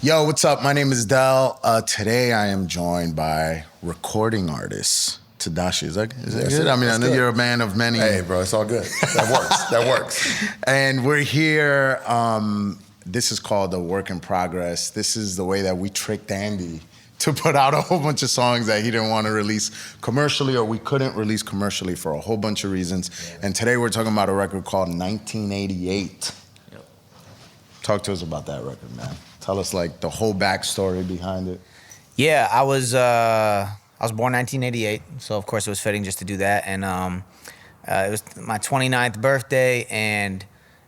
Yo, what's up? My name is Del. Today I am joined by recording artist Tedashii. Is that good? I mean, I know you're a man of many. Hey, bro, it's all good. That works. That works. And we're here. This is called a work in progress. This is the way that we tricked Andy to put out a whole bunch of songs that he didn't want to release commercially, or we couldn't release commercially for a whole bunch of reasons. Yeah. And today we're talking about a record called 1988. Yep. Talk to us about that record, man. Tell us like the whole backstory behind it. Yeah, I was born 1988, so of course it was fitting just to do that. And it was my 29th birthday, and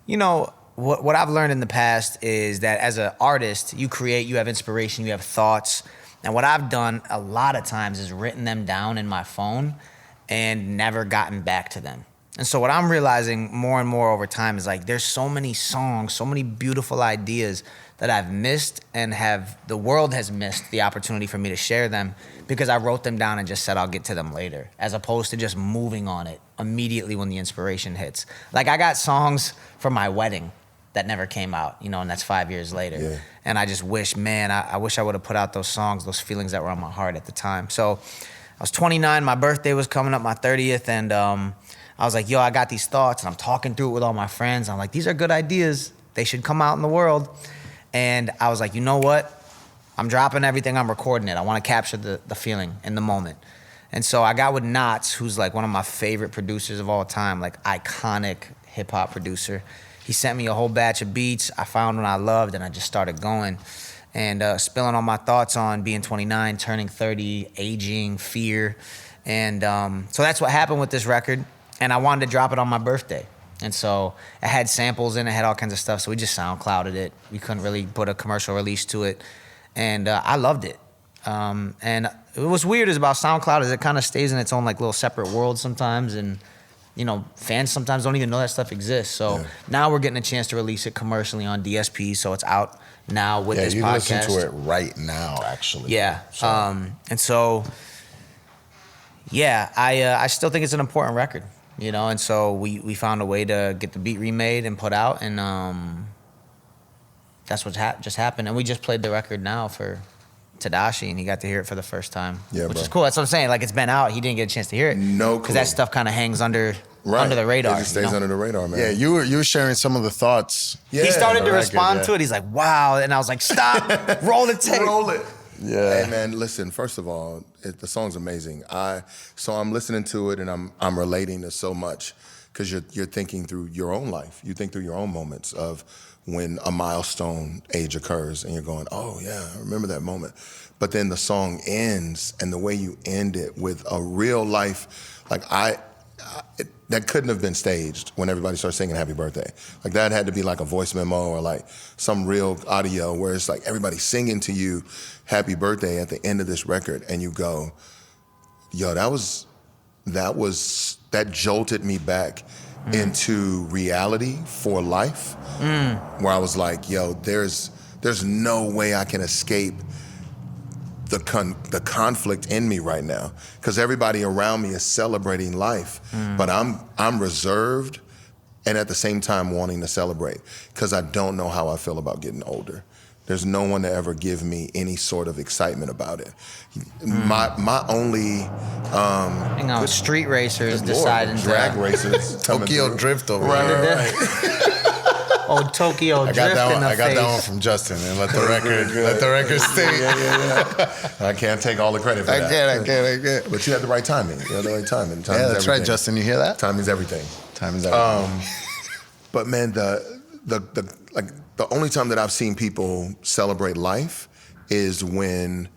you know what I've learned in the past is that as an artist, you create, you have inspiration, you have thoughts. And what I've done a lot of times is written them down in my phone and never gotten back to them. And so what I'm realizing more and more over time is like there's so many songs, so many beautiful ideas that I've missed, and the world has missed the opportunity for me to share them because I wrote them down and just said I'll get to them later, as opposed to just moving on it immediately when the inspiration hits. Like I got songs for my wedding that never came out, you know, and that's 5 years later. Yeah. And I just wish, man, I wish I would have put out those songs, those feelings that were on my heart at the time. So I was 29, my birthday was coming up, my 30th, and I was like, yo, I got these thoughts, and I'm talking through it with all my friends. I'm like, these are good ideas. They should come out in the world. And I was like, you know what? I'm dropping everything, I'm recording it. I want to capture the feeling in the moment. And so I got with Knots, who's like one of my favorite producers of all time, like iconic hip hop producer. He sent me a whole batch of beats. I found one I loved, and I just started going and spilling all my thoughts on being 29, turning 30, aging, fear. And so that's what happened with this record. And I wanted to drop it on my birthday. And so it had samples in it, had all kinds of stuff. So we just SoundClouded it. We couldn't really put a commercial release to it. And I loved it. And what's weird is about SoundCloud is it kind of stays in its own like little separate world sometimes. And you know, fans sometimes don't even know that stuff exists. So now we're getting a chance to release it commercially on DSP, so it's out now with this podcast. Yeah, you listen to it right now, actually. Yeah, so. And so, yeah, I still think it's an important record, you know, and so we found a way to get the beat remade and put out, and that's what just happened. And we just played the record now for Tedashii, and he got to hear it for the first time, which is cool. That's what I'm saying. Like, it's been out. He didn't get a chance to hear it. No, because that stuff kind of hangs under the radar. It stays under the radar, man. Yeah, you were sharing some of the thoughts. Yeah, he started to respond to it. He's like, wow. And I was like, stop, roll the tape. Roll it. Yeah. Hey, man, listen, first of all, the song's amazing. So I'm listening to it, and I'm relating to so much because you're thinking through your own life. You think through your own moments of when a milestone age occurs, and you're going, oh, yeah, I remember that moment. But then the song ends, and the way you end it with a real life, like that couldn't have been staged when everybody starts singing happy birthday. Like that had to be like a voice memo or like some real audio where it's like everybody singing to you happy birthday at the end of this record, and you go, yo, that jolted me back into reality for life, where I was like, yo, there's no way I can escape the conflict in me right now, because everybody around me is celebrating life, but I'm reserved, and at the same time wanting to celebrate, because I don't know how I feel about getting older. There's no one to ever give me any sort of excitement about it. My only hang on, street racers deciding drag racers, Tokyo Drift over right. Oh, Tokyo Drift in the I got face. that one from Justin, and let the record stay. Yeah. I can't take all the credit for that. I can't. But you had the right timing. You had the right timing. Yeah, that's right, Justin. You hear that? Timing's everything. Time is everything. But man, the only time that I've seen people celebrate life is when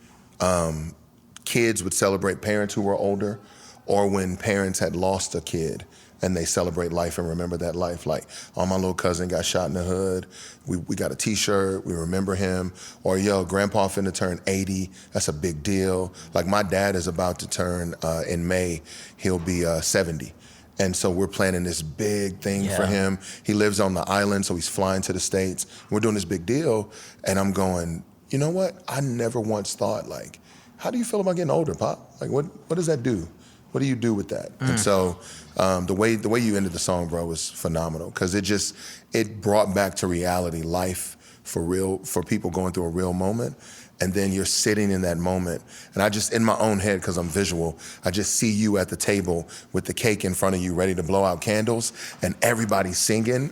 kids would celebrate parents who were older, or when parents had lost a kid and they celebrate life and remember that life. Like, oh, my little cousin got shot in the hood. We got a T-shirt. We remember him. Or, yo, grandpa finna turn 80. That's a big deal. Like, my dad is about to turn, in May, he'll be 70. And so we're planning this big thing for him. He lives on the island, so he's flying to the States. We're doing this big deal, and I'm going, you know what? I never once thought, like, how do you feel about getting older, Pop? Like, what does that do? What do you do with that? And so the way you ended the song, bro, was phenomenal, because it brought back to reality life for people going through a real moment. And then you're sitting in that moment. And I just, in my own head, because I'm visual, I just see you at the table with the cake in front of you, ready to blow out candles, and everybody's singing.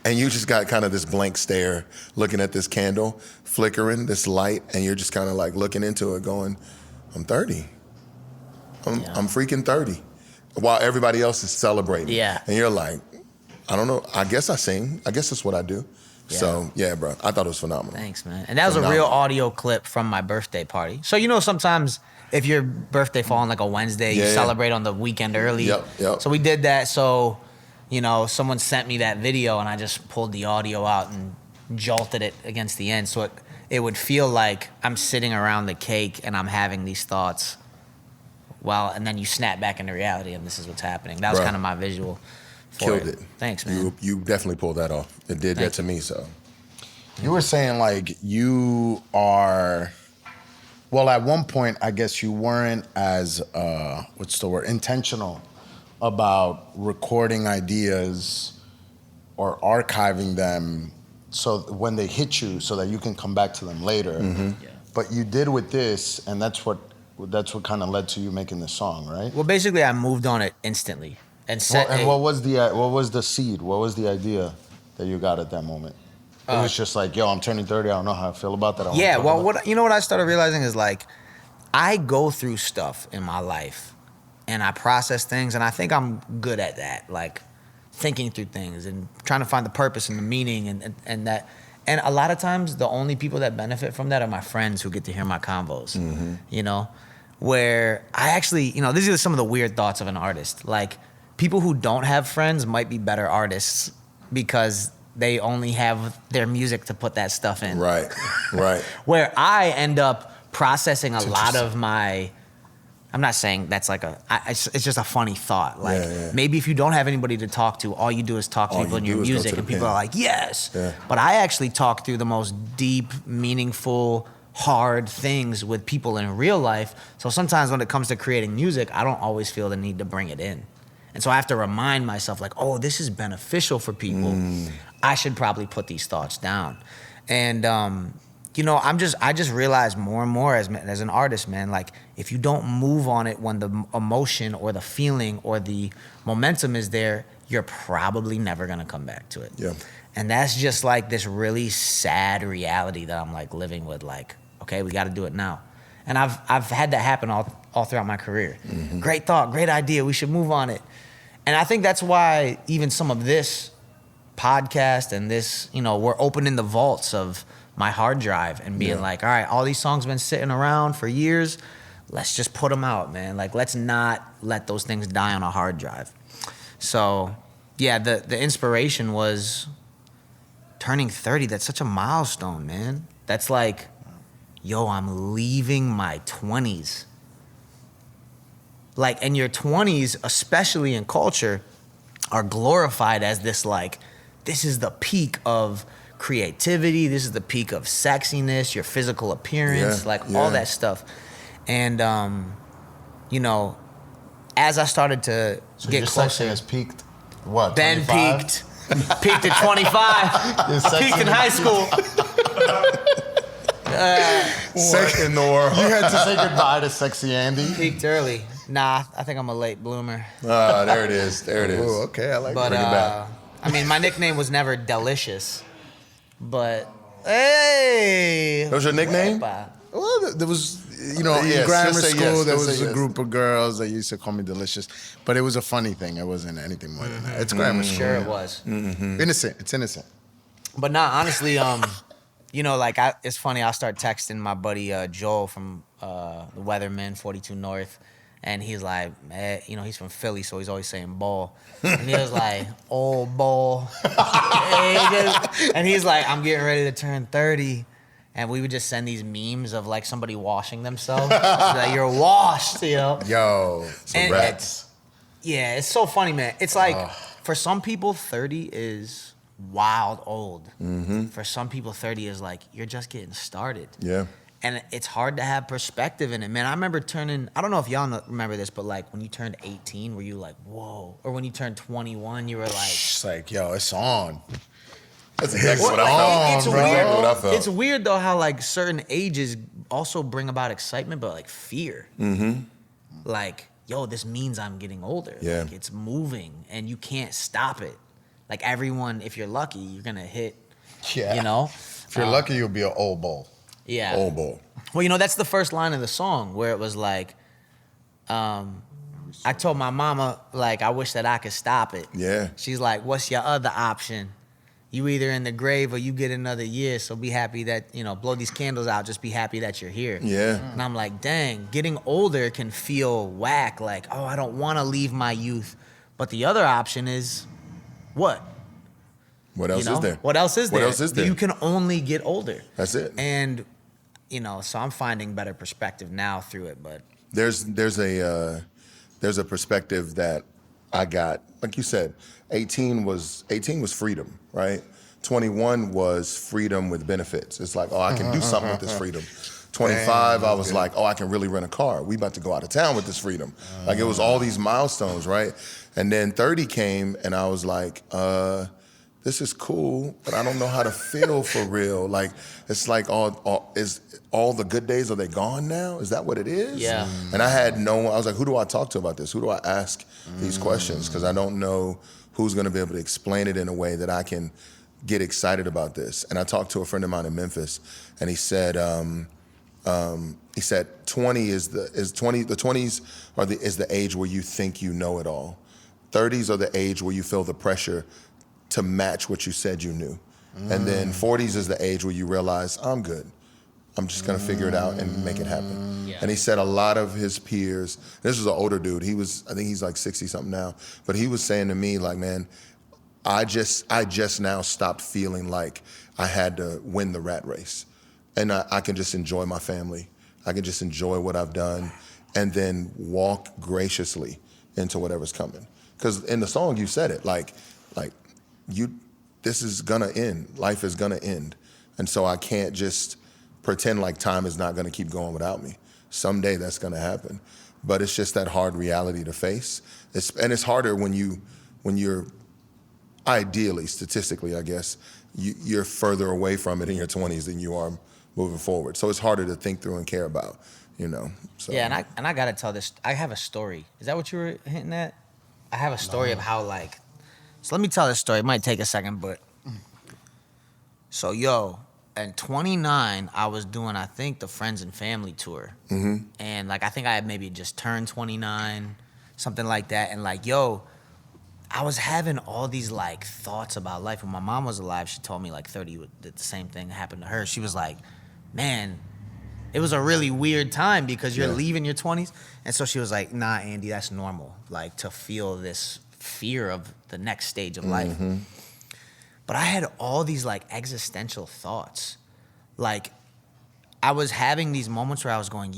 And you just got kind of this blank stare looking at this candle, flickering, this light, and you're just kind of like looking into it going, I'm 30. I'm freaking 30. While everybody else is celebrating. Yeah. And you're like, I don't know, I guess I sing. I guess that's what I do. Yeah. So, yeah, bro, I thought it was phenomenal. Thanks, man. And that was a real audio clip from my birthday party. So, you know, sometimes if your birthday fall on like a Wednesday, you celebrate on the weekend early. Yep. So we did that. So, you know, someone sent me that video and I just pulled the audio out and jolted it against the end. So it would feel like I'm sitting around the cake and I'm having these thoughts. Well, and then you snap back into reality and this is what's happening. That was kind of my visual. Killed it. Thanks, man. You definitely pulled that off. It did that to me, so. You were saying like you are, well, at one point, I guess you weren't as, what's the word, intentional about recording ideas or archiving them so when they hit you so that you can come back to them later. Mm-hmm. Yeah. But you did with this, and that's what kind of led to you making this song, right? Well, basically, I moved on it instantly. And what was the seed? What was the idea that you got at that moment? It was just like, yo, I'm turning 30. I don't know how I feel about that. What I started realizing is like, I go through stuff in my life, and I process things, and I think I'm good at that, like thinking through things and trying to find the purpose and the meaning and that. And a lot of times, the only people that benefit from that are my friends who get to hear my convos. Mm-hmm. You know, where I actually, you know, these are some of the weird thoughts of an artist, like. People who don't have friends might be better artists because they only have their music to put that stuff in. Right. Where I end up processing a lot of my, I'm not saying that's like it's just a funny thought. Like maybe if you don't have anybody to talk to, all you do is talk to people in your music and people are like, yes. Yeah. But I actually talk through the most deep, meaningful, hard things with people in real life. So sometimes when it comes to creating music, I don't always feel the need to bring it in. And so I have to remind myself, like, oh, this is beneficial for people. I should probably put these thoughts down. And, you know, I just realized more and more as an artist, man, like, if you don't move on it when the emotion or the feeling or the momentum is there, you're probably never going to come back to it. Yeah. And that's just like this really sad reality that I'm like living with, like, okay, we got to do it now. And I've had that happen all throughout my career. Mm-hmm. Great thought, great idea, we should move on it. And I think that's why even some of this podcast and this, you know, we're opening the vaults of my hard drive and being like, all right, all these songs been sitting around for years. Let's just put them out, man. Like, let's not let those things die on a hard drive. So, yeah, the inspiration was turning 30. That's such a milestone, man. That's like, yo, I'm leaving my 20s. Like, and your 20s, especially in culture, are glorified as this, like, this is the peak of creativity. This is the peak of sexiness, your physical appearance, all that stuff. And, you know, as I started to get your closer. Sexiness peaked, what, Ben 25? peaked at 25. I peaked in high school. Second in the world. You had to say goodbye to Sexy Andy. Peaked early. Nah, I think I'm a late bloomer. There it is. Ooh, okay, I like But, Bring it back. I mean, my nickname was never Delicious, but hey. That was your nickname? Well, there was, you know, in Yes, grammar just say school, yes, there just was say a yes. group of girls that used to call me Delicious, but it was a funny thing. It wasn't anything more than that. It's grammar school. Sure it was. Innocent. It's innocent. But nah, honestly, you know, like, it's funny. I'll start texting my buddy Joel from the Weatherman, 42 North. And he's like, man, you know, he's from Philly, so he's always saying ball. And he was like, oh, ball. And he's like, I'm getting ready to turn 30. And we would just send these memes of, like, somebody washing themselves. Like, you're washed, you know? Yo, And rats. Yeah, it's so funny, man. It's like, for some people, 30 is wild old. Mm-hmm. For some people, 30 is like, you're just getting started. Yeah. And it's hard to have perspective in it, man. I remember I don't know if y'all remember this, but like when you turned 18, were you like, whoa? Or when you turned 21, you were like, it's like, yo, it's on. That's exactly what I felt. It's That's weird. exactly what I felt. It's weird though how like certain ages also bring about excitement, but like fear. Mm-hmm. Like, yo, this means I'm getting older. Yeah. Like it's moving and you can't stop it. Like everyone, if you're lucky, you're gonna hit. Yeah. You know. If you're lucky, you'll be an old bull. Yeah. Old bull. Well, you know, that's the first line of the song where it was like, I told my mama, like, I wish that I could stop it. Yeah. She's like, what's your other option? You either in the grave or you get another year, so be happy that, you know, blow these candles out, just be happy that you're here. Yeah. And I'm like, dang, getting older can feel whack, like, oh, I don't want to leave my youth. But the other option is what? What else You know? is there? What else is there? What else is there? You can only get older. That's it. And, you know, so I'm finding better perspective now through it, but. There's a perspective that I got, like you said, 18 was freedom, right? 21 was freedom with benefits. It's like, oh, I can do something with this freedom. 25, I was like, oh, I can really rent a car. We about to go out of town with this freedom. Like it was all these milestones, right? And then 30 came and I was like, this is cool, but I don't know how to feel for real. Like, it's like is all the good days, are they gone now? Is that what it is? Yeah. And I was like, who do I talk to about this? Who do I ask these questions? Because I don't know who's gonna be able to explain it in a way that I can get excited about this. And I talked to a friend of mine in Memphis, and he said 20 is the 20s is the age where you think you know it all. 30s are the age where you feel the pressure to match what you said you knew. And then 40s is the age where you realize, I'm good. I'm just gonna figure it out and make it happen. Yeah. And he said a lot of his peers, this was an older dude, I think he's like 60 something now, but he was saying to me like, man, I just now stopped feeling like I had to win the rat race. And I can just enjoy my family. I can just enjoy what I've done and then walk graciously into whatever's coming. Because in the song you said it, like this is gonna end. Life is gonna end. And so I can't just pretend like time is not gonna keep going without me. Someday that's gonna happen. But it's just that hard reality to face. It's harder when you're ideally, statistically, I guess, you're further away from it in your 20s than you are moving forward. So it's harder to think through and care about, you know. So. Yeah, and I gotta tell this. I have a story. Is that what you were hinting at? I have a story of how like. So let me tell this story. It might take a second, but. So at 29, I was doing I think the Friends and Family tour, and like I think I had maybe just turned 29, something like that, and like I was having all these like thoughts about life. When my mom was alive, she told me like 30 that the same thing happened to her. She was like, man, it was a really weird time because you're leaving your 20s. And so she was like, nah, Andy, that's normal. Like to feel this fear of the next stage of life. But I had all these like existential thoughts. Like I was having these moments where I was going,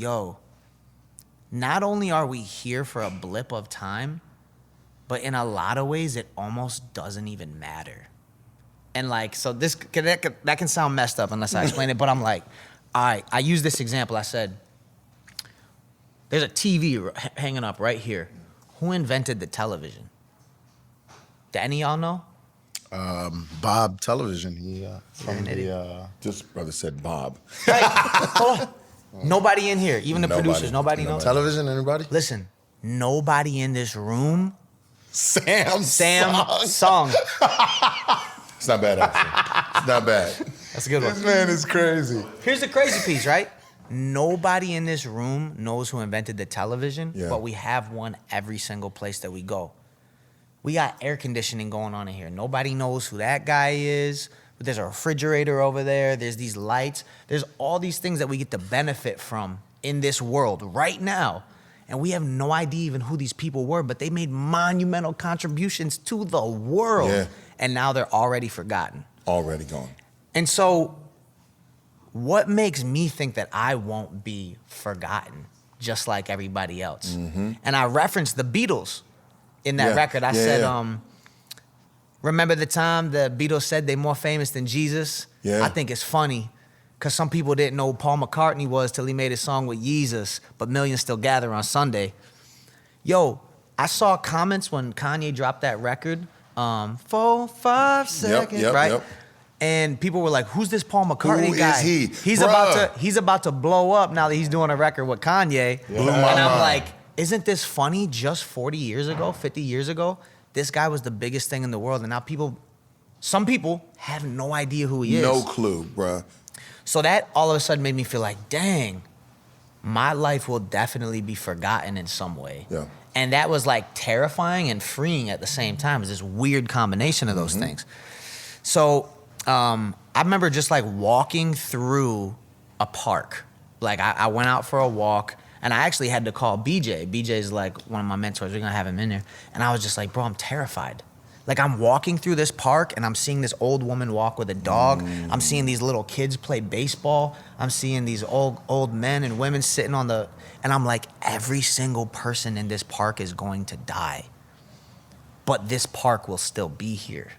not only are we here for a blip of time, but in a lot of ways, it almost doesn't even matter. And like, so that can sound messed up unless I explain it, but I'm like, all right, I use this example. I said, there's a TV hanging up right here. Who invented the television? Do any of y'all know? Bob Television. He from the. This brother said Bob. Right. Hold on. Nobody in here, even the producers, nobody knows. Television, anybody? Listen, nobody in this room. Sam Song. It's not bad, actually. It's not bad. That's a good one. This man is crazy. Here's the crazy piece, right? Nobody in this room knows who invented the television, but we have one every single place that we go. We got air conditioning going on in here. Nobody knows who that guy is. But there's a refrigerator over there. There's these lights. There's all these things that we get to benefit from in this world right now. And we have no idea even who these people were, but they made monumental contributions to the world. Yeah. And now they're already forgotten. Already gone. And so what makes me think that I won't be forgotten just like everybody else? And I referenced the Beatles in that record. I said, remember the time the Beatles said they're more famous than Jesus? Yeah. I think it's funny because some people didn't know who Paul McCartney was till he made a song with Yeezus, but millions still gather on Sunday. I saw comments when Kanye dropped that record, 4, 5 seconds, right? And people were like, "Who's this Paul McCartney Who guy? is he? He's about to blow up now that he's doing a record with Kanye." Blew my And I'm mind. like, "Isn't this funny? Just 40 years ago, 50 years ago, this guy was the biggest thing in the world, and now some people have no idea who he is." No clue, bruh. So that all of a sudden made me feel like, dang, my life will definitely be forgotten in some way. Yeah. And that was like terrifying and freeing at the same time. It was this weird combination of those things. So I remember just like walking through a park. Like I went out for a walk and I actually had to call BJ. BJ's like one of my mentors. We're gonna have him in there. And I was just like, bro, I'm terrified. Like I'm walking through this park and I'm seeing this old woman walk with a dog. I'm seeing these little kids play baseball. I'm seeing these old men and women sitting on and I'm like, every single person in this park is going to die. But this park will still be here.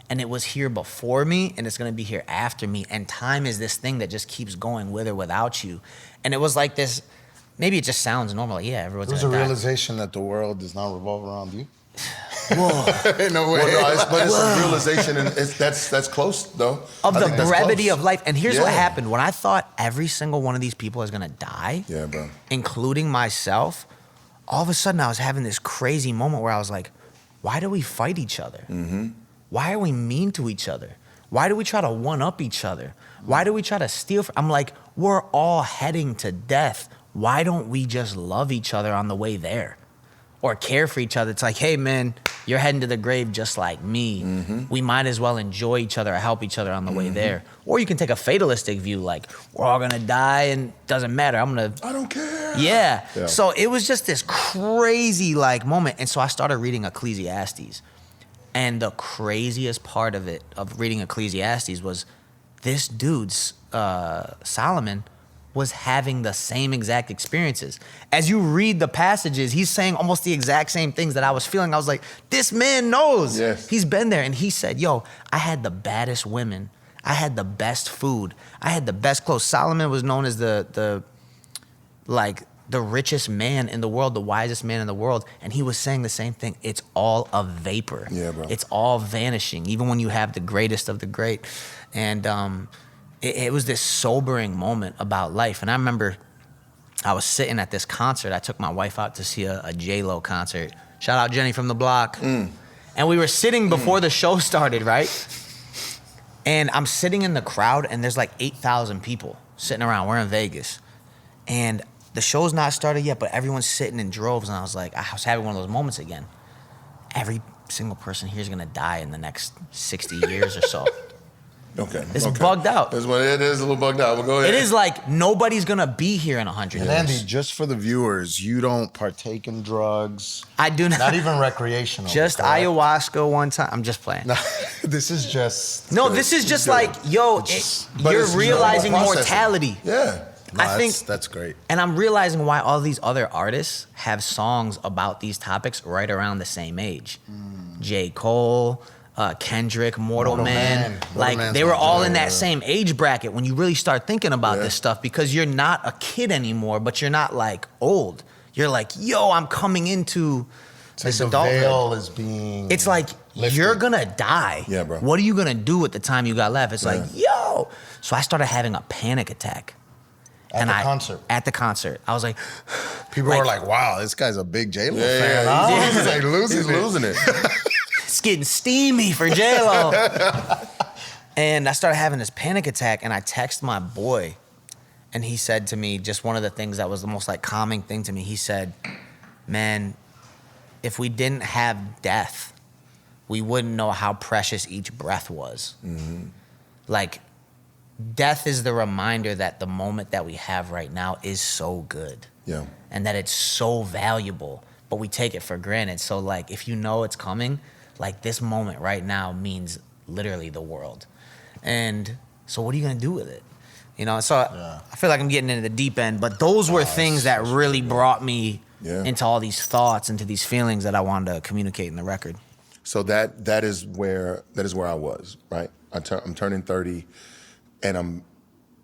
And it was here before me and it's gonna be here after me. And time is this thing that just keeps going with or without you. And it was like this, maybe it just sounds normal. Like, yeah, everyone's There's a gonna die. realization that the world does not revolve around you. Whoa. In a way. Well, no, but it's a realization, and that's close though. Of I the think that's brevity close. of life. And here's what Yeah. happened. When I thought every single one of these people is gonna die, Yeah, bro. including myself, all of a sudden I was having this crazy moment where I was like, why do we fight each other? Why are we mean to each other? Why do we try to one-up each other? Why do we try to steal? I'm like, we're all heading to death. Why don't we just love each other on the way there? Or care for each other? It's like, hey man, you're heading to the grave just like me. We might as well enjoy each other or help each other on the way there. Or you can take a fatalistic view, like, we're all gonna die and doesn't matter. I don't care. Yeah. Yeah. So it was just this crazy like moment. And so I started reading Ecclesiastes. And the craziest part of it, of reading Ecclesiastes, was this dude's Solomon was having the same exact experiences. As you read the passages, he's saying almost the exact same things that I was feeling. I was like, this man knows. Yes. He's been there. And he said, yo, I had the baddest women. I had the best food. I had the best clothes. Solomon was known as the richest man in the world, the wisest man in the world. And he was saying the same thing. It's all a vapor. Yeah, bro. It's all vanishing, even when you have the greatest of the great. And it was this sobering moment about life. And I remember I was sitting at this concert. I took my wife out to see a J-Lo concert. Shout out Jenny from the block. And we were sitting before the show started, right? And I'm sitting in the crowd and there's like 8,000 people sitting around. We're in Vegas. And the show's not started yet, but everyone's sitting in droves. And I was having one of those moments again. Every single person here is gonna die in the next 60 years or so. Okay. It's bugged out. That's what it is, a little bugged out. But go ahead. It is like nobody's gonna be here in 100 And years. Andy, just for the viewers, you don't partake in drugs. I do not. Not even recreational. Just correct? ayahuasca one time. I'm just playing. No, this is just. No, this is just like, yo, But you're it's realizing processing. mortality. Yeah. No, I think that's great. And I'm realizing why all these other artists have songs about these topics right around the same age. J. Cole, Kendrick, Mortal Man. Like Man's they were my all joint, in that yeah. same age bracket when you really start thinking about Yeah. this stuff, because you're not a kid anymore, but you're not like old. You're like, yo, I'm coming into this The adulthood. veil is being. It's like, lifted. you're gonna die. Yeah, bro. What are you gonna do with the time you got left? It's like, Yeah. yo. So I started having a panic attack. At the concert. At the concert. I was like, People like- are like, wow, this guy's a big J-Lo Yeah, fan. yeah, huh? he's- He's like losing He's it. losing it. it's getting steamy for J-Lo. And I started having this panic attack, and I text my boy, and he said to me, just one of the things that was the most like calming thing to me, he said, man, if we didn't have death, we wouldn't know how precious each breath was. Like, death is the reminder that the moment that we have right now is so good. Yeah. And that it's so valuable, but we take it for granted. So like, if you know it's coming, like this moment right now means literally the world. And so what are you gonna do with it? You know, so I feel like I'm getting into the deep end, but those were things that really brought me into all these thoughts, into these feelings that I wanted to communicate in the record. So that is where I was, right? I'm turning 30, and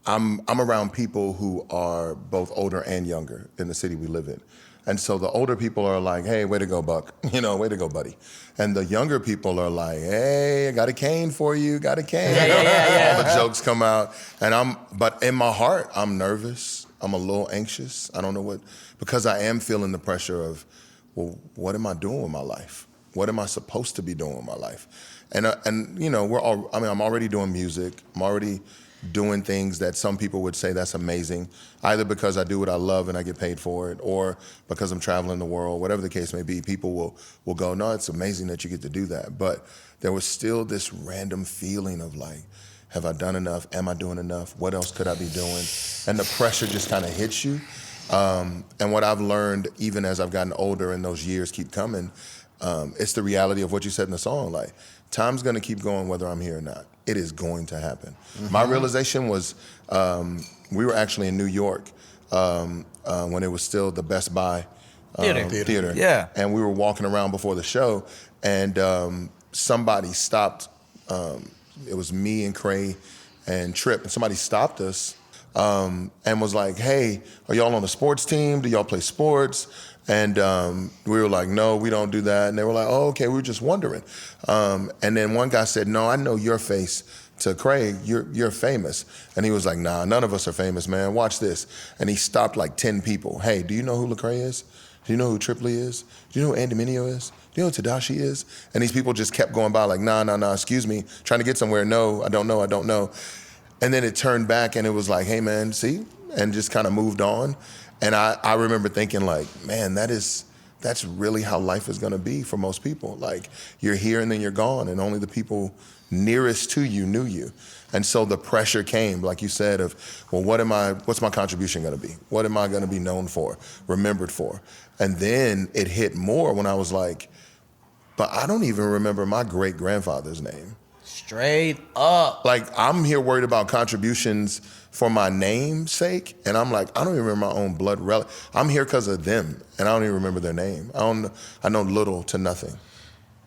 I'm around people who are both older and younger in the city we live in. And so the older people are like, hey, way to go, Buck. You know, way to go, buddy. And the younger people are like, hey, I got a cane for you, got a cane. Yeah. All the jokes come out. But in my heart, I'm nervous. I'm a little anxious. I don't know what, because I am feeling the pressure of, well, what am I doing with my life? What am I supposed to be doing with my life? And you know, I'm already doing music. I'm already doing things that some people would say that's amazing, either because I do what I love and I get paid for it, or because I'm traveling the world, whatever the case may be. People will go, no, it's amazing that you get to do that. But there was still this random feeling of like, have I done enough? Am I doing enough? What else could I be doing? And the pressure just kind of hits you. And what I've learned, even as I've gotten older and those years keep coming, it's the reality of what you said in the song. Like, time's gonna keep going whether I'm here or not. It is going to happen. Mm-hmm. My realization was, we were actually in New York when it was still the Best Buy theater. Yeah. And we were walking around before the show, and somebody stopped. It was me and Cray and Trip, and somebody stopped us and was like, hey, are y'all on a sports team? Do y'all play sports? And we were like, no, we don't do that. And they were like, oh, okay, we were just wondering. And then one guy said, no, I know your face. To Craig, you're famous. And he was like, nah, none of us are famous, man. Watch this. And he stopped like 10 people. Hey, do you know who Lecrae is? Do you know who Tripley is? Do you know who Andy Mineo is? Do you know who Tedashii is? And these people just kept going by like, nah, excuse me. Trying to get somewhere. No, I don't know. And then it turned back and it was like, hey, man, see? And just kind of moved on. And I remember thinking like, man, that's really how life is gonna be for most people. Like, you're here and then you're gone, and only the people nearest to you knew you. And so the pressure came, like you said, of, well, what's my contribution gonna be? What am I gonna be known for, remembered for? And then it hit more when I was like, but I don't even remember my great-grandfather's name. Straight up. Like, I'm here worried about contributions for my name's sake, and I'm like, I don't even remember my own blood relative. I'm here because of them, and I don't even remember their name. I know little to nothing.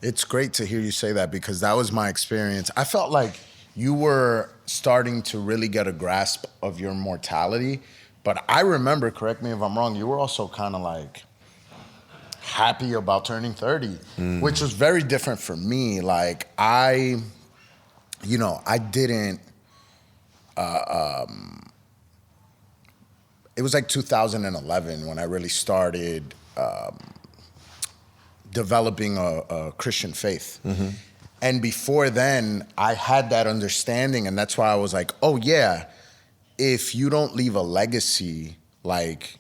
It's great to hear you say that, because that was my experience. I felt like you were starting to really get a grasp of your mortality, but I remember, correct me if I'm wrong, you were also kind of like happy about turning 30, which was very different for me. Like, I didn't, it was like 2011 when I really started developing a Christian faith. Mm-hmm. And before then, I had that understanding, and that's why I was like, oh yeah, if you don't leave a legacy, like,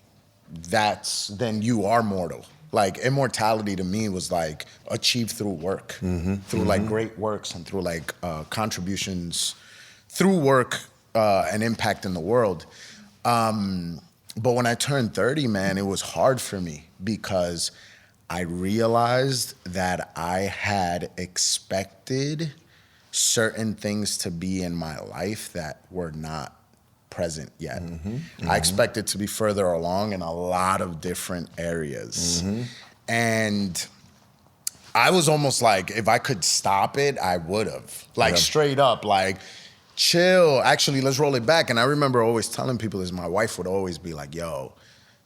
then you are mortal. Like, immortality to me was like achieved through work, through like great works and through like contributions through work and impact in the world. But when I turned 30, man, it was hard for me, because I realized that I had expected certain things to be in my life that were not present yet. I expected to be further along in a lot of different areas. And I was almost like, if I could stop it, I would have. Like, straight up, like, chill. Actually, let's roll it back. And I remember always telling people this. My wife would always be like, yo,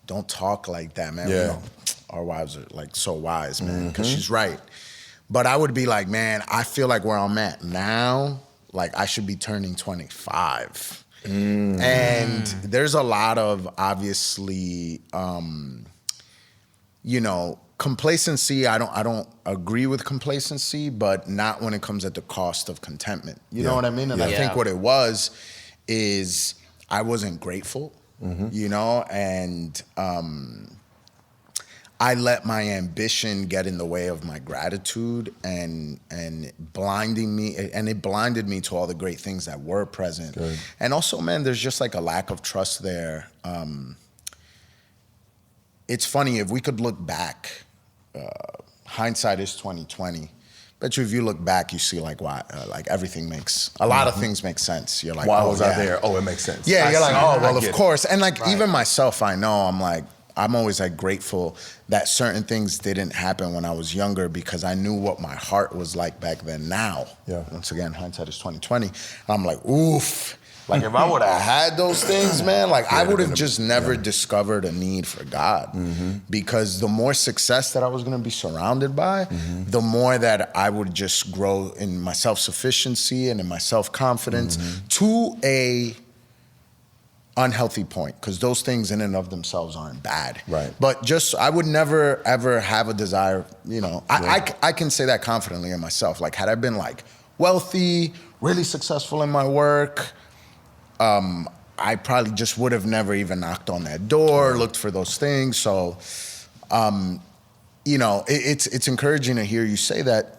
don't talk like that, man. Yeah. You know, our wives are like so wise, man, because she's right. But I would be like, man, I feel like where I'm at now, like, I should be turning 25. And there's a lot of, obviously, complacency. I don't agree with complacency, but not when it comes at the cost of contentment. You know what I mean? And I think what it was is I wasn't grateful, and I let my ambition get in the way of my gratitude, and it blinded me to all the great things that were present. Good. And also, man, there's just like a lack of trust there. It's funny, if we could look back, hindsight is 2020. Bet you if you look back, you see like why, like everything makes, a lot of things make sense. You're like, why was I there? Oh, it makes sense. Yeah, you're like, oh, well, of it. course. And like, even myself, I know, I'm always like grateful that certain things didn't happen when I was younger, because I knew what my heart was like back then. Now, once again, hindsight is 2020. I'm like, oof, Like if I would have had those things, man, like I would have just never yeah. discovered a need for God. Because the more success that I was gonna be surrounded by, the more that I would just grow in my self-sufficiency and in my self-confidence to a unhealthy point, because those things in and of themselves aren't bad. Right. But just, I would never ever have a desire, you know, I can say that confidently in myself. Like had I been like wealthy, really successful in my work, I probably just would have never even knocked on that door, looked for those things. So, you know, it's encouraging to hear you say that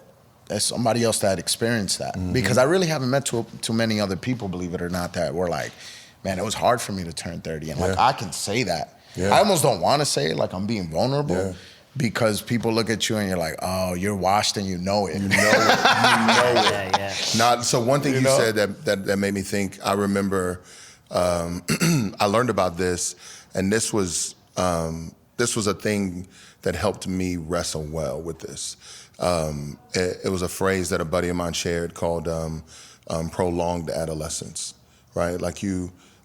as somebody else that experienced that, because I really haven't met too many other people, believe it or not, that were like, man, it was hard for me to turn 30. And like, I can say that. Yeah. I almost don't want to say it, like I'm being vulnerable, because people look at you and you're like, oh, you're washed and you know it. You know it. Yeah. Not, so one thing you know? said that made me think, I remember I learned about this, and this was a thing that helped me wrestle well with this. It was a phrase that a buddy of mine shared called prolonged adolescence, right?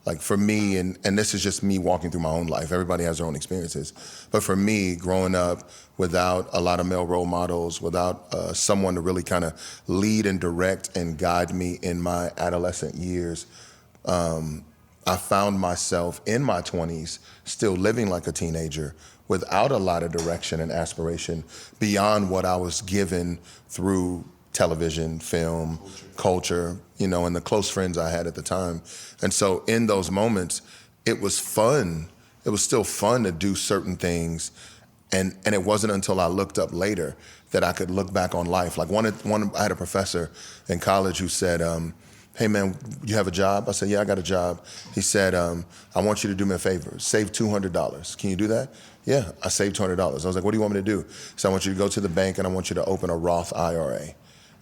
Like for me, and this is just me walking through my own life. Everybody has their own experiences. But for me, growing up without a lot of male role models, without someone to really kind of lead and direct and guide me in my adolescent years, I found myself in my 20s still living like a teenager without a lot of direction and aspiration beyond what I was given through television, film, culture, you know, and the close friends I had at the time. And so in those moments, it was fun. It was still fun to do certain things. And it wasn't until I looked up later that I could look back on life. Like I had a professor in college who said, hey man, you have a job? I said, yeah, I got a job. He said, I want you to do me a favor, save $200. Can you do that? Yeah, I saved $200. I was like, what do you want me to do? So I want you to go to the bank and I want you to open a Roth IRA.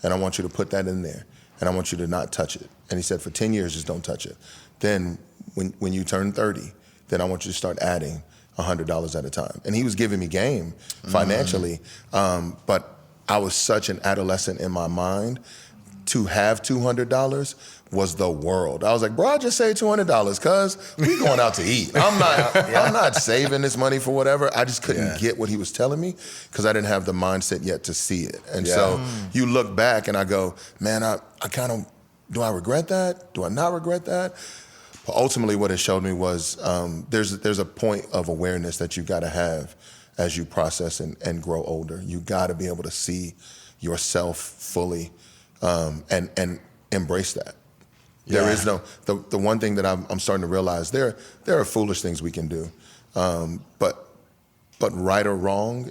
And I want you to put that in there. And I want you to not touch it. And he said, for 10 years, just don't touch it. Then when you turn 30, then I want you to start adding $100 at a time. And he was giving me game financially. But I was such an adolescent in my mind. To have $200 was the world. I was like, bro, I just saved $200 because we going out to eat. I'm not saving this money for whatever. I just couldn't get what he was telling me because I didn't have the mindset yet to see it. And so you look back and I go, man, I kind of, do I regret that? Do I not regret that? But ultimately what it showed me was there's a point of awareness that you got to have as you process and grow older. You got to be able to see yourself fully and embrace that. There is no, the one thing that I'm starting to realize, there are foolish things we can do, but right or wrong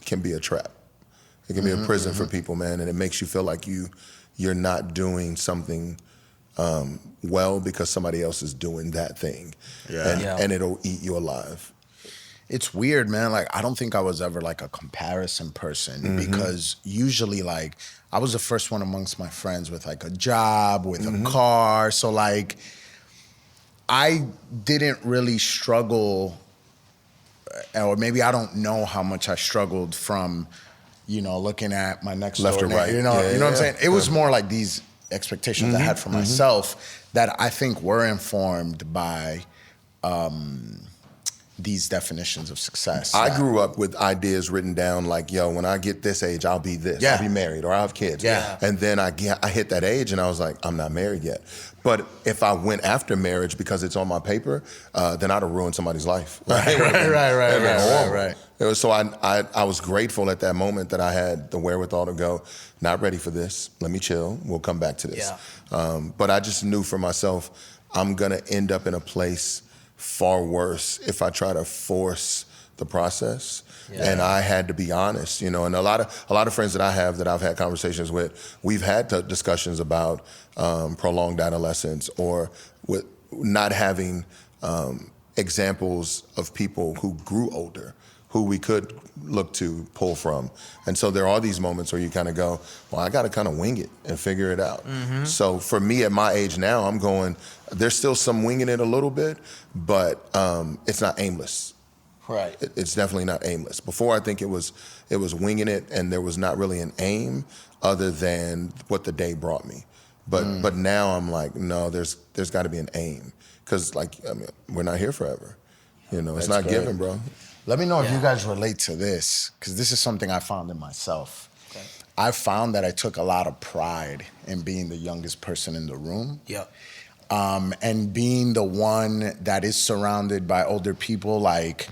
can be a trap. It can be a prison for people, man, and it makes you feel like you're not doing something well because somebody else is doing that thing, and it'll eat you alive. It's weird, man. Like, I don't think I was ever like a comparison person because usually like I was the first one amongst my friends with like a job, with a car. So like I didn't really struggle, or maybe I don't know how much I struggled from, you know, looking at my next Left door or right. You know what I'm saying? It was more like these expectations I had for myself that I think were informed by these definitions of success. I grew up with ideas written down like, yo, when I get this age, I'll be this. I'll be married or I'll have kids. And then I hit that age and I was like, I'm not married yet. But if I went after marriage because it's on my paper, then I'd have ruined somebody's life. Right. So I was grateful at that moment that I had the wherewithal to go, not ready for this. Let me chill. We'll come back to this. But I just knew for myself, I'm going to end up in a place far worse if I try to force the process. And I had to be honest, you know, and a lot of friends that I have that I've had conversations with, we've had discussions about prolonged adolescence or with not having examples of people who grew older, who we could look to pull from. And so there are these moments where you kind of go, well, I got to kind of wing it and figure it out. So for me at my age now, I'm going, there's still some winging it a little bit, but it's not aimless. Right. It's definitely not aimless. Before, I think it was winging it and there was not really an aim other than what the day brought me. But now I'm like, no, there's got to be an aim, because we're not here forever. You know, it's That's not great. given, bro. Let me know if you guys relate to this, because this is something I found in myself. Okay. I found that I took a lot of pride in being the youngest person in the room. Yep. And being the one that is surrounded by older people, like,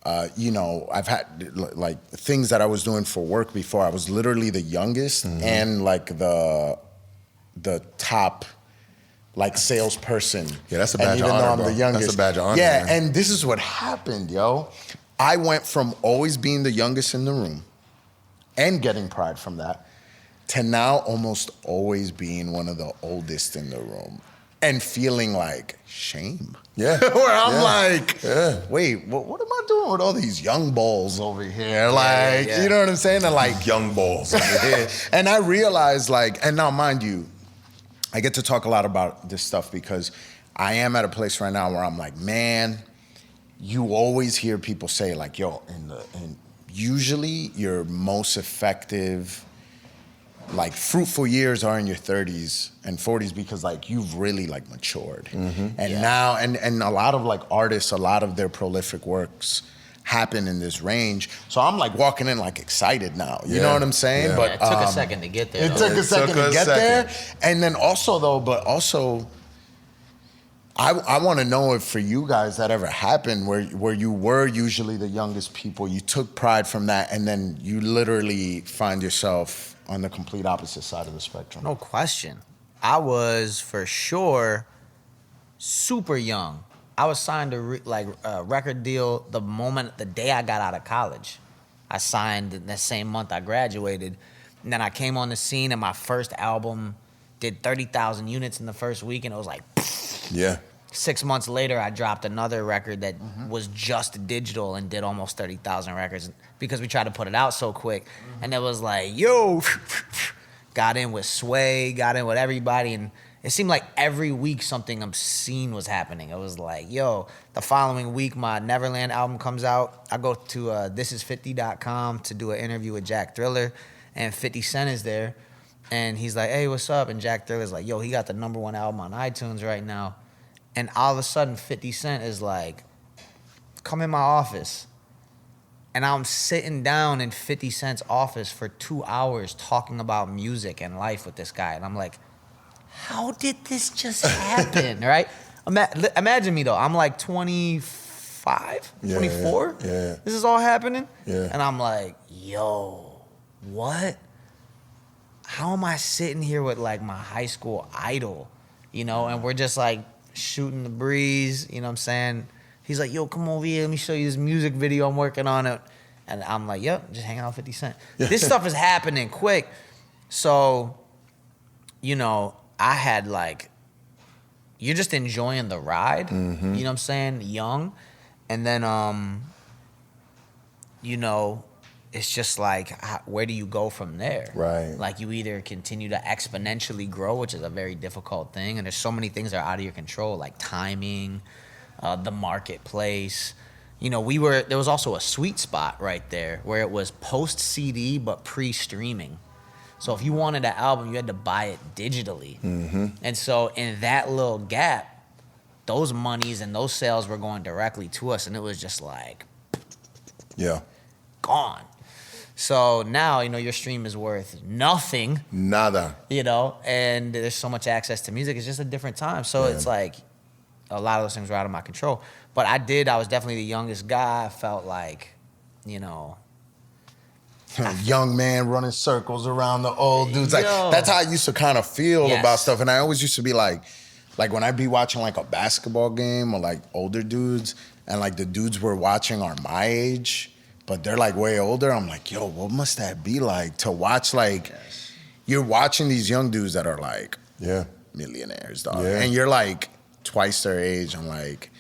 I've had like things that I was doing for work before. I was literally the youngest and like the top like salesperson. Yeah, that's a badge of even honor, though I'm bro. the youngest. That's a badge of honor, Yeah, man. and this is what happened, yo. I went from always being the youngest in the room and getting pride from that to now almost always being one of the oldest in the room and feeling like shame. Yeah. Where I'm Yeah. like, Yeah. wait, what am I doing with all these young balls over here? yeah, yeah. You know what I'm saying? And like, Young balls. and I realized like, and now mind you, I get to talk a lot about this stuff because I am at a place right now where I'm like, man, you always hear people say like, yo, and usually your most effective, like fruitful years are in your 30s and 40s because like you've really like matured. And now, and a lot of like artists, a lot of their prolific works happen in this range. So I'm like walking in like excited now. You know what I'm saying? Yeah. But It took a second to get there. It though. took a second took to a get there. second. And then also though, I want to know if for you guys that ever happened where you were usually the youngest people, you took pride from that, and then you literally find yourself on the complete opposite side of the spectrum. No question. I was for sure super young. I was signed a record deal the day I got out of college. I signed in the same month I graduated, and then I came on the scene, and my first album did 30,000 units in the first week, and it was like, Yeah. 6 months later, I dropped another record that was just digital and did almost 30,000 records because we tried to put it out so quick. And it was like, yo, got in with Sway, got in with everybody. And it seemed like every week something obscene was happening. It was like, yo, the following week, my Neverland album comes out. I go to thisis50.com to do an interview with Jack Thriller, and 50 Cent is there. And he's like, hey, what's up? And Jack Thriller's like, yo, he got the #1 album on iTunes right now. And all of a sudden, 50 Cent is like, come in my office. And I'm sitting down in 50 Cent's office for 2 hours talking about music and life with this guy. And I'm like, how did this just happen, right? Imagine me, though. I'm like 25, 24. Yeah. This is all happening. Yeah. And I'm like, yo, what? How am I sitting here with, like, my high school idol, you know? And we're just, like, shooting the breeze, you know what I'm saying? He's like, yo, come over here, let me show you this music video I'm working on it. And I'm like, yep, just hanging out with 50 Cent. This stuff is happening quick. So, you know, I had like, you're just enjoying the ride, you know what I'm saying? Young. And then, you know, it's just like, where do you go from there? Right. Like you either continue to exponentially grow, which is a very difficult thing. And there's so many things that are out of your control, like timing, the marketplace. You know, there was also a sweet spot right there where it was post CD, but pre-streaming. So if you wanted an album, you had to buy it digitally. And so in that little gap, those monies and those sales were going directly to us. And it was just like, gone. So now, you know, your stream is worth nothing. Nada. You know, and there's so much access to music. It's just a different time. So it's like a lot of those things were out of my control. But I was definitely the youngest guy. I felt like, you know. Young man running circles around the old dudes. Like, Yo. that's how I used to kind of feel Yes. about stuff. And I always used to be like when I'd be watching like a basketball game or like older dudes, and like the dudes we're watching are my age, but they're like way older. I'm like, yo, what must that be like to watch? Like, you're watching these young dudes that are like millionaires, dog. Yeah. And you're like twice their age. I'm like,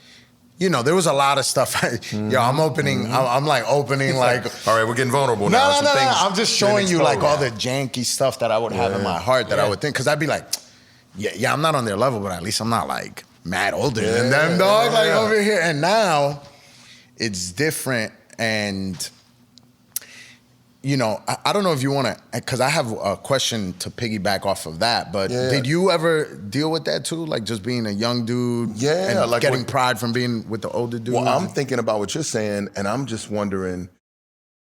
you know, there was a lot of stuff. Yo, I'm opening, I'm like opening like. All right, we're getting vulnerable now. No. Some things I'm just getting showing you like all exposed. the janky stuff that I would have in my heart that I would think. Because I'd be like, yeah, I'm not on their level, but at least I'm not like mad older than them, dog. Like over here. And now it's different. And you know, I don't know if you want to, because I have a question to piggyback off of that, but Yeah. did you ever deal with that too? Like just being a young dude Yeah, and like getting what- pride from being with the older dudes? Well, I'm thinking about what you're saying, and I'm just wondering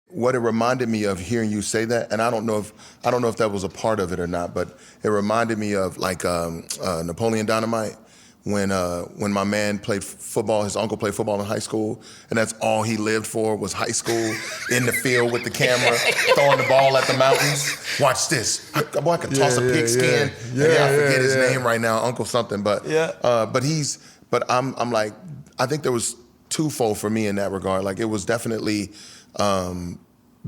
what it reminded me of hearing you say that. And I don't know if that was a part of it or not, but it reminded me of like Napoleon Dynamite when my man played football. His uncle played football in high school, and that's all he lived for was high school in the field with the camera, throwing the ball at the mountains. Watch this. I could toss a pigskin. I forget his name right now, Uncle something. But I'm like, I think there was twofold for me in that regard. Like it was definitely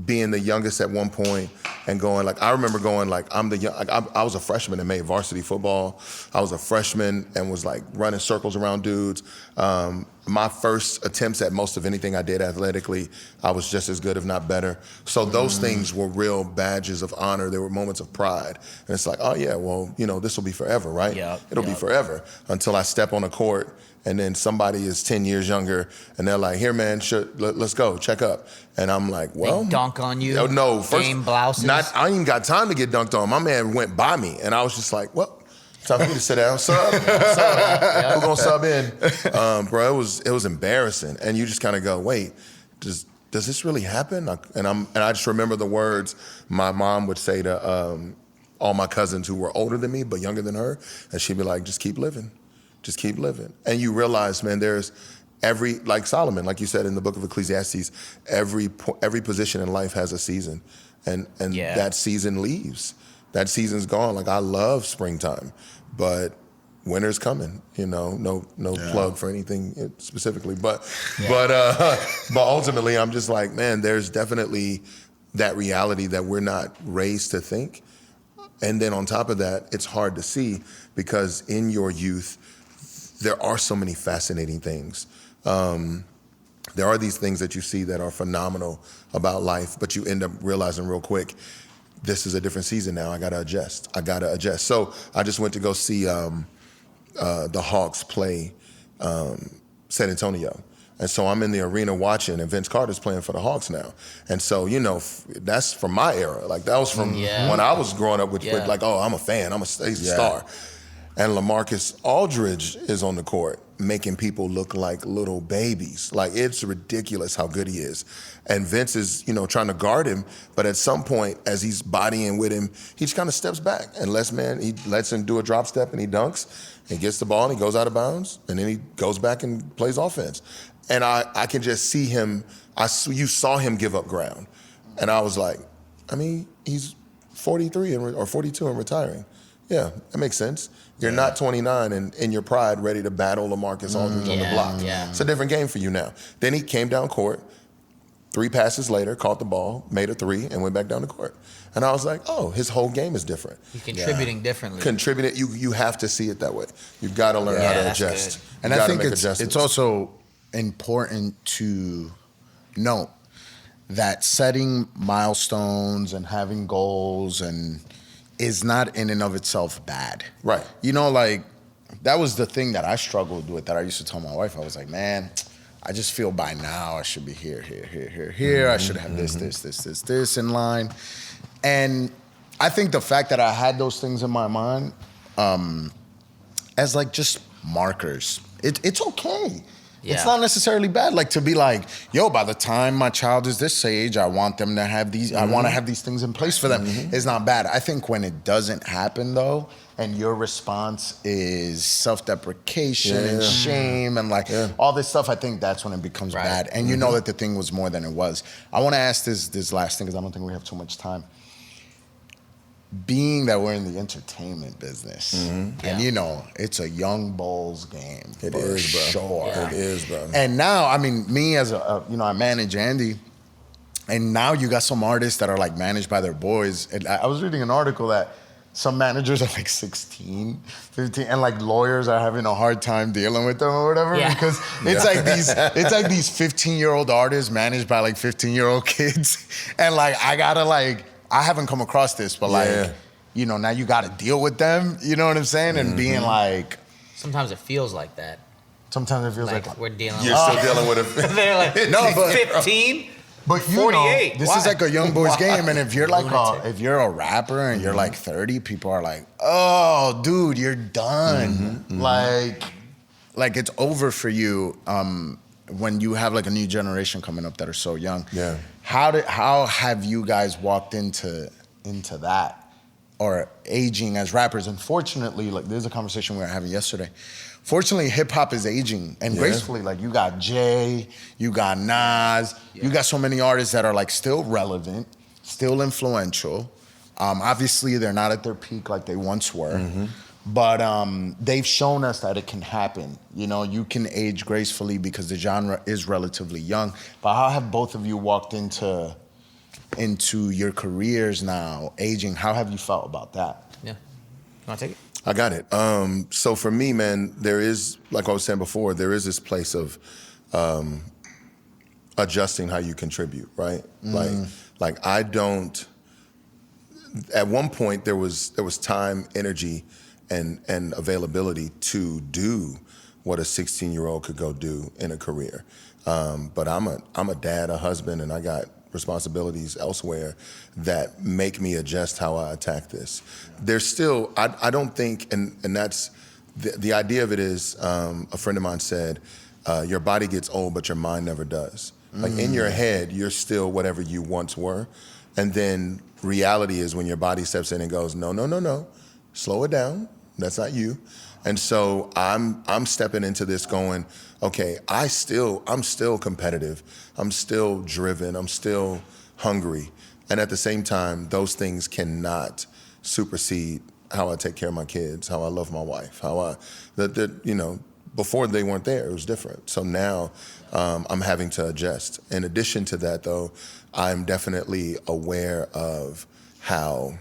being the youngest at one point and going like, I remember going like, I was a freshman and made varsity football. I was a freshman and was like running circles around dudes. My first attempts at most of anything I did athletically, I was just as good, if not better. So those things were real badges of honor. They were moments of pride. And it's like, oh yeah, well, you know, this will be forever, right? It'll be forever until I step on a court and then somebody is 10 years younger and they're like, here, man, let's go, check up. And I'm like, well. They dunk on you? No, first. Game blouses? I ain't even got time to get dunked on. My man went by me and I was just like, well, time for me to sit down, sub. Who gonna sub in? Bro, it was embarrassing. And you just kind of go, wait, does this really happen? And I just remember the words my mom would say to all my cousins who were older than me but younger than her. And she'd be like, just keep living. Just keep living. And you realize, man, there's like Solomon, like you said in the book of Ecclesiastes, every position in life has a season. And that season leaves. That season's gone. Like I love springtime, but winter's coming, you know, no plug for anything specifically. But ultimately I'm just like, man, there's definitely that reality that we're not raised to think. And then on top of that, it's hard to see because in your youth, there are so many fascinating things. There are these things that you see that are phenomenal about life, but you end up realizing real quick, this is a different season now. I gotta adjust. So I just went to go see the Hawks play San Antonio. And so I'm in the arena watching, and Vince Carter's playing for the Hawks now. And so, you know, that's from my era. Like that was from when I was growing up with like, oh, I'm a fan. He's a star. And LaMarcus Aldridge is on the court making people look like little babies. Like it's ridiculous how good he is. And Vince is, you know, trying to guard him, but at some point as he's bodying with him, he just kind of steps back and he lets him do a drop step and he dunks and gets the ball and he goes out of bounds and then he goes back and plays offense. And I can just see him, you saw him give up ground. And I was like, I mean, he's 43 or 42 and retiring. Yeah, that makes sense. You're not 29 and in your pride ready to battle LaMarcus Aldridge on the block. It's a different game for you now. Then he came down court, 3 passes later, caught the ball, made a 3, and went back down the court. And I was like, oh, his whole game is different. He's contributing differently. You have to see it that way. You've got to learn how to adjust. And I think it's also important to note that setting milestones and having goals and is not in and of itself bad. Right. You know, like, that was the thing that I struggled with, that I used to tell my wife. I was like, man, I just feel by now I should be here. I should have this in line. And I think the fact that I had those things in my mind as like just markers, it's okay. Yeah. It's not necessarily bad. Like to be like, yo, by the time my child is this age, I want them to have these, I want to have these things in place for them. It's not bad. I think when it doesn't happen though, and your response is self-deprecation and shame and like all this stuff, I think that's when it becomes bad. And you know that the thing was more than it was. I want to ask this last thing because I don't think we have too much time. Being that we're in the entertainment business, and you know, it's a young bulls game. It is, bro. Sure. Yeah. It is, bro. And now, I mean, me as I manage Andy, and now you got some artists that are like managed by their boys. And I was reading an article that some managers are like 16, 15, and like lawyers are having a hard time dealing with them or whatever because it's like these 15-year-old artists managed by like 15-year-old kids, and like I haven't come across this, but like, you know, now you got to deal with them. You know what I'm saying? And being like, sometimes it feels like that. Sometimes it feels like we're dealing. You're still dealing with it. They're like, no, but 15. But 48. This Why? is like a young boy's game, and if you're like Lunatic. if you're a rapper and you're like 30, people are like, "Oh, dude, you're done." Like it's over for you. When you have like a new generation coming up that are so young. Yeah. How have you guys walked into that, or aging as rappers? Unfortunately, like there's a conversation we were having yesterday. Fortunately, hip hop is aging and gracefully. Like you got Jay, you got Nas, you got so many artists that are like still relevant, still influential. Obviously, they're not at their peak like they once were, but they've shown us that it can happen. You know, you can age gracefully because the genre is relatively young. But how have both of you walked into your careers now, aging? How have you felt about that? Yeah. You want to take it? I got it. So for me, man, there is, like I was saying before, there is this place of adjusting how you contribute, right? Like I don't. At one point, there was time, energy, and availability to do what a 16-year-old could go do in a career. But I'm a dad, a husband, and I got responsibilities elsewhere that make me adjust how I attack this. There's still, I don't think, and that's, the idea of it is, a friend of mine said, your body gets old, but your mind never does. Like in your head, you're still whatever you once were. And then reality is when your body steps in and goes, no, slow it down. That's not you. And so I'm stepping into this going, okay, I'm still competitive. I'm still driven. I'm still hungry. And at the same time, those things cannot supersede how I take care of my kids, how I love my wife, how before they weren't there, it was different. So now I'm having to adjust. In addition to that, though, I'm definitely aware of how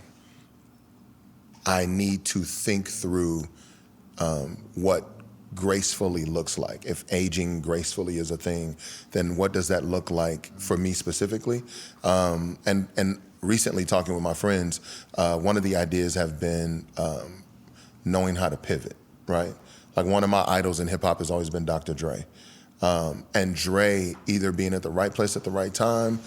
I need to think through what gracefully looks like. If aging gracefully is a thing, then what does that look like for me specifically? And recently talking with my friends, one of the ideas have been knowing how to pivot, right? Like one of my idols in hip hop has always been Dr. Dre. And Dre either being at the right place at the right time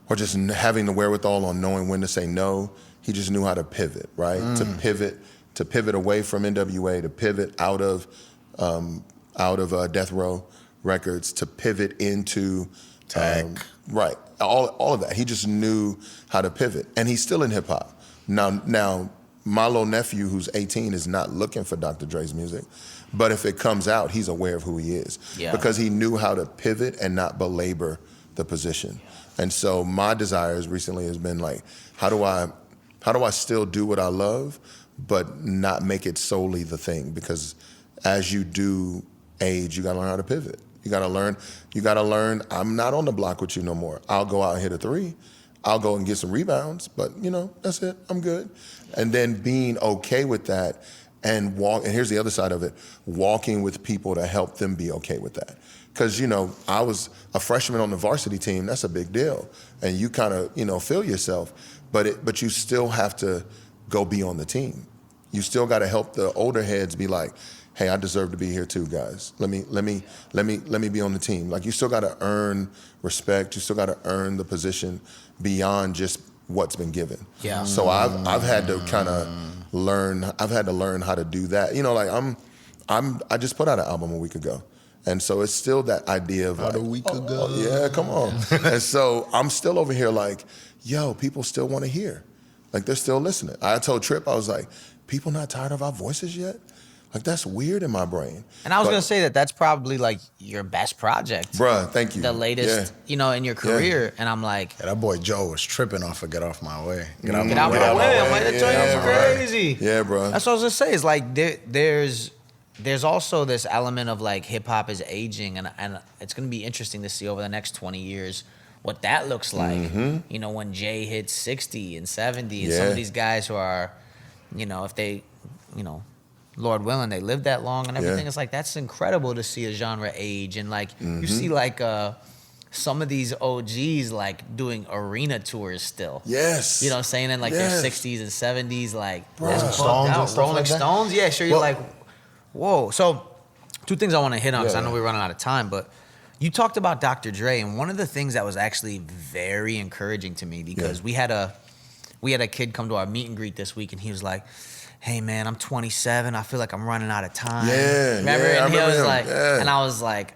or just having the wherewithal on knowing when to say no, he just knew how to pivot, right? To pivot away from NWA, to pivot out of Death Row Records, to pivot into Tech. Right, all of that. He just knew how to pivot, and he's still in hip hop. Now, my little nephew, who's 18, is not looking for Dr. Dre's music, but if it comes out, he's aware of who he is because he knew how to pivot and not belabor the position. And so my desires recently has been like, how do I still do what I love, but not make it solely the thing? Because as you do age, you gotta learn how to pivot. You gotta learn, I'm not on the block with you no more. I'll go out and hit a three. I'll go and get some rebounds, but that's it, I'm good. And then being okay with that and here's the other side of it, walking with people to help them be okay with that. Because, I was a freshman on the varsity team, that's a big deal. And you kind of, feel yourself, but you still have to go be on the team. You still got to help the older heads be like, hey, I deserve to be here too, guys. Let me be on the team. Like you still got to earn respect. You still got to earn the position beyond just what's been given. Yeah. So I've had to kind of learn. I've had to learn how to do that. I just put out an album a week ago. And so it's still that idea of About a week ago. Yeah, come on. And so I'm still over here like, yo, people still want to hear. Like they're still listening. I told Tripp, I was like, people not tired of our voices yet? Like that's weird in my brain. And I was going to say that's probably like your best project. Bruh, thank you. The latest, in your career. Yeah. And I'm like. Yeah, that boy Joe was tripping off of Get Off My Way. Get out my way. I'm like, that joint is crazy. Yeah, bro. That's what I was going to say. It's like there's also this element of like hip hop is aging, and it's going to be interesting to see over the next 20 years what that looks like. Mm-hmm. When Jay hits 60 and 70, and some of these guys who are, if they, Lord willing, they live that long and everything. It's like that's incredible to see a genre age, and like you see like some of these OGs like doing arena tours still. Yes. You know what I'm saying? In like their 60s and 70s, like Stones Rolling Stones. Yeah, sure. You're like, whoa. So, two things I want to hit on because I know we're running out of time. But You talked about Dr. Dre, and one of the things that was actually very encouraging to me because we had a kid come to our meet and greet this week, and he was like, "Hey man, I'm 27. I feel like I'm running out of time." Yeah, remember? yeah, And I remember he was him. like, Yeah. and I was like,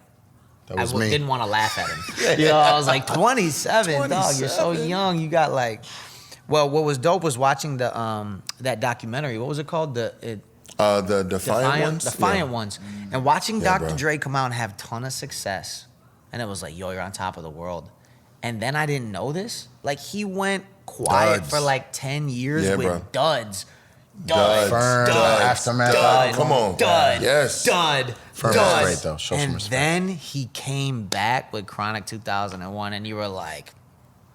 That was me. didn't want to laugh at him. You know, I was like, 27, dog. You're so 27. young. You got like, well, what was dope was watching the that documentary. What was it called? The Defiant ones? Defiant ones. And watching Yeah, Dr. bro. Dre come out and have a ton of success. And it was like, yo, you're on top of the world. And then I didn't know this. Like, he went quiet Duds. for like 10 years Yeah, with bro. duds. Duds. Firm, Dud. Aftermath. Dud. Come on. Dud. Yes. Dud. Firm Dud. is great, though. Show some And respect. then he came back with Chronic 2001, and you were like,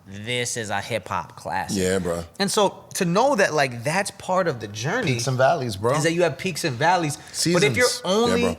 this is a hip-hop classic. Yeah, bro. And so to know that, like, that's part of the journey Peaks and valleys, bro. is that you have peaks and valleys. But Seasons.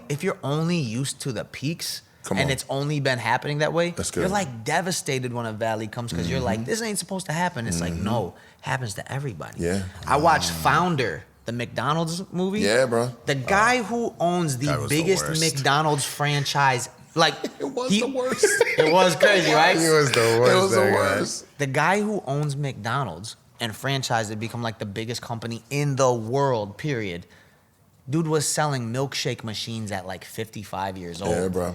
if you're only used to the peaks Come and on. it's only been happening that way, That's good. you're like devastated when a valley comes because you're like, this ain't supposed to happen. It's like, no, happens to everybody. Yeah. I watched Founder, the McDonald's movie. Yeah, bro. The guy who owns That the was the biggest worst. McDonald's franchise, like It was the worst. It was crazy, right? He was the worst. It was the that guy. worst. The guy who owns McDonald's and franchised it become like the biggest company in the world, period. Dude was selling milkshake machines at like 55 years old. Yeah, bro.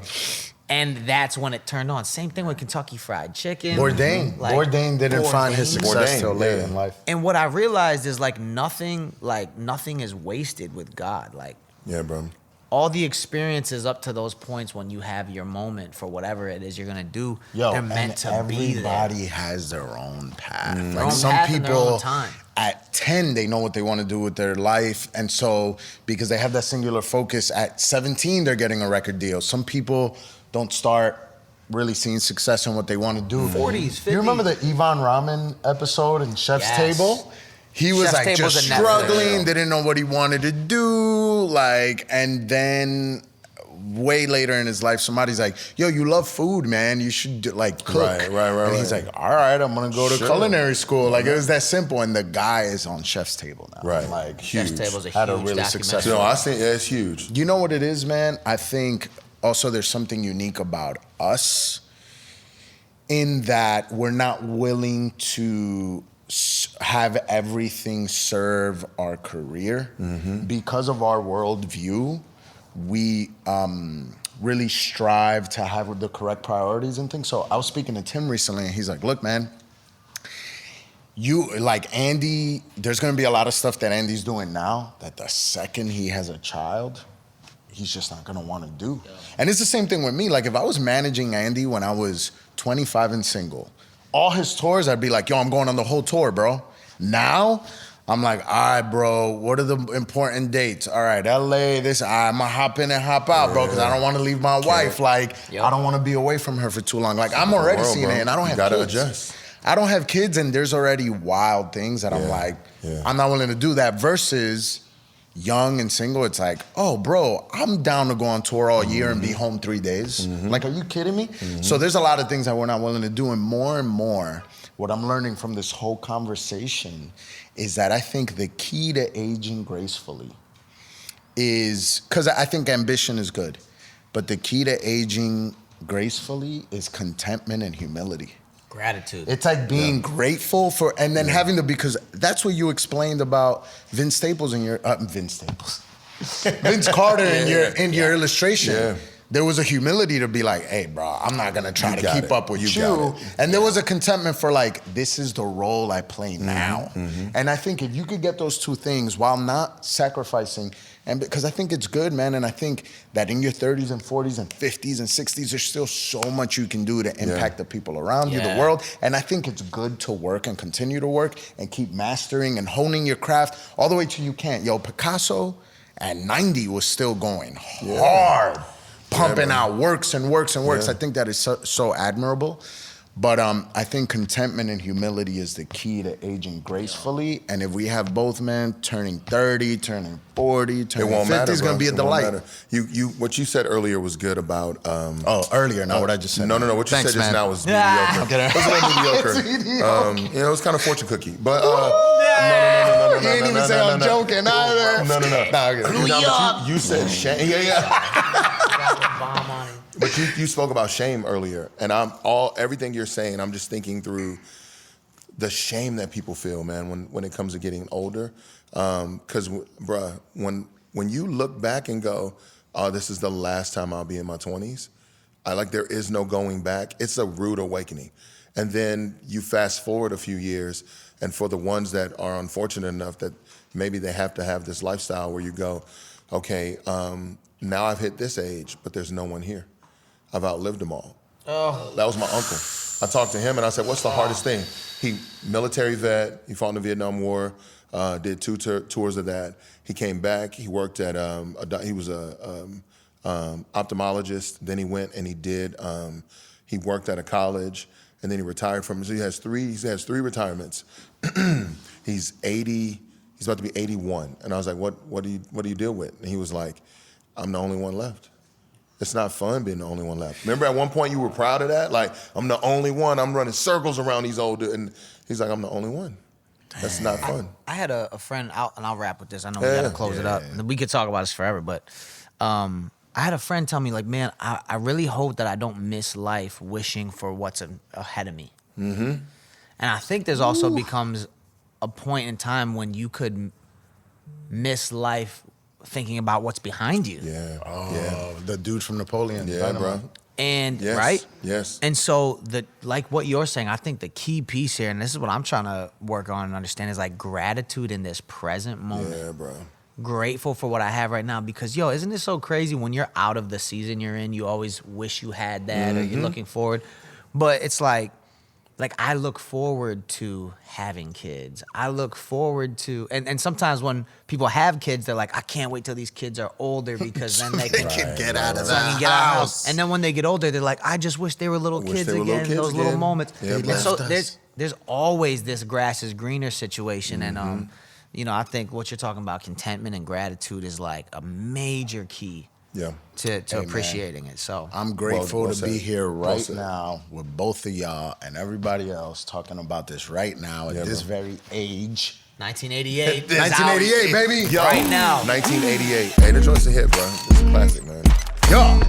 And that's when it turned on. Same thing with Kentucky Fried Chicken. Bourdain. Like, Bourdain didn't find his Bourdain. success Bourdain, till late yeah. in life. And what I realized is like nothing is wasted with God. Like Yeah, bro. all the experiences up to those points when you have your moment for whatever it is you're gonna do, Yo, they're and meant to be there. everybody has their own path. Their Like own some path and their own people time. at 10, they know what they want to do with their life. And so because they have that singular focus, at 17, they're getting a record deal. Some people don't start really seeing success in what they want to do. 40s, 50s. You remember the Ivan Ramen episode in Chef's Yes. Table? He was Chef's like Table's just a Netflix struggling, show. didn't know what he wanted to do, like, and then way later in his life, somebody's like, yo, you love food, man. You should like cook. Right, And he's right. like, all right, I'm gonna go to Sure. culinary school. Like it was that simple. And the guy is on Chef's Table now. Right. Like Chef's Huge. Table's a Had a huge really documentary. successful- No, I think it's huge. You know what it is, man? I think also there's something unique about us in that we're not willing to have everything serve our career. Because of our worldview, we really strive to have the correct priorities and things. So I was speaking to Tim recently, and he's like, look, man, you like Andy, there's gonna be a lot of stuff that Andy's doing now that the second he has a child, he's just not gonna wanna do. And it's the same thing with me. Like if I was managing Andy when I was 25 and single, all his tours, I'd be like, yo, I'm going on the whole tour, bro. Now, I'm like, all right, bro, what are the important dates? All right, LA, this, I'm gonna hop in and hop out, bro, because I don't wanna leave my wife. Like, Yep. I don't wanna be away from her for too long. Like, I'm already world, seeing bro. it, and I don't You have gotta kids. adjust. I don't have kids, and there's already wild things that I'm like, I'm not willing to do that. Versus young and single, it's like, oh, bro, I'm down to go on tour all year and be home 3 days. Like, are you kidding me? So there's a lot of things that we're not willing to do, and more, what I'm learning from this whole conversation is that I think the key to aging gracefully is, because I think ambition is good, but the key to aging gracefully is contentment and humility. Gratitude. It's like being grateful for, and then having to, because that's what you explained about Vince Staples in your, Vince Carter in your illustration. Yeah. There was a humility to be like, hey, bro, I'm not gonna try You to got keep it. up with You you. got it. And there was a contentment for like, this is the role I play now. And I think if you could get those two things while not sacrificing, and because I think it's good, man, and I think that in your 30s and 40s and 50s and 60s, there's still so much you can do to impact the people around you, the Yeah. world. And I think it's good to work and continue to work and keep mastering and honing your craft all the way till you can't. Yo, Picasso at 90 was still going hard, pumping out works and works and works. Yeah. I think that is so admirable. But I think contentment and humility is the key to aging gracefully. And if we have both, man, turning 30, turning 40, It turning won't 50 matter. is going to be a Bro. It won't delight. matter. You what you said earlier was good about. Earlier, not what I just said. No. What you Thanks, said just man. now was Ah. mediocre. It was a little mediocre. It was kind of fortune cookie, but You didn't even say I'm joking either. No. Nah, okay. New York. You said shame. Yeah. Bomb on him. But you spoke about shame earlier, and everything you're saying, I'm just thinking through the shame that people feel, man, when it comes to getting older. Because, bruh, when you look back and go, oh, this is the last time I'll be in my 20s, there is no going back. It's a rude awakening. And then you fast forward a few years, and for the ones that are unfortunate enough that maybe they have to have this lifestyle where you go, okay, now I've hit this age, but there's no one here. I've outlived them all. Oh. That was my uncle. I talked to him and I said, what's the hardest thing? He, military vet, he fought in the Vietnam War, did 2 tours of that. He came back, he worked at, he was a ophthalmologist. Then he went and he worked at a college, and then he retired from it. So he has 3 retirements. He's 80, he's about to be 81. And I was like, what do you deal with? And he was like, I'm the only one left. It's not fun being the only one left. Remember at one point you were proud of that? Like, I'm the only one, I'm running circles around these older, and he's like, I'm the only one. That's not fun. I had a friend out, and I'll wrap with this. I know we gotta close it up. We could talk about this forever, but I had a friend tell me, like, man, I really hope that I don't miss life wishing for what's ahead of me. Mm-hmm. And I think there's also becomes a point in time when you could miss life thinking about what's behind you. Yeah. The dude from Napoleon. Yeah, bro. And yes. right? Yes. And so like what you're saying, I think the key piece here, and this is what I'm trying to work on and understand, is like gratitude in this present moment. Yeah, bro. Grateful for what I have right now, because isn't it so crazy when you're out of the season you're in, you always wish you had that, or you're looking forward. But it's like I look forward to having kids. I look forward to, and sometimes when people have kids, they're like, I can't wait till these kids are older because then they can get out of so I the can get out of the house. house. And then when they get older, they're like, I just wish they were little kids again. Those little moments. Yeah, and so there's always this grass is greener situation. And I think what you're talking about, contentment and gratitude, is like a major key. Yeah. To appreciating it. So I'm grateful well to be said. here Well right said. now with both of y'all and everybody else talking about this right now at this very age. 1988. 1988, baby. Yo, Right now. 1988. Hey, the joint's a hit, bro. It's a classic, man. Yo.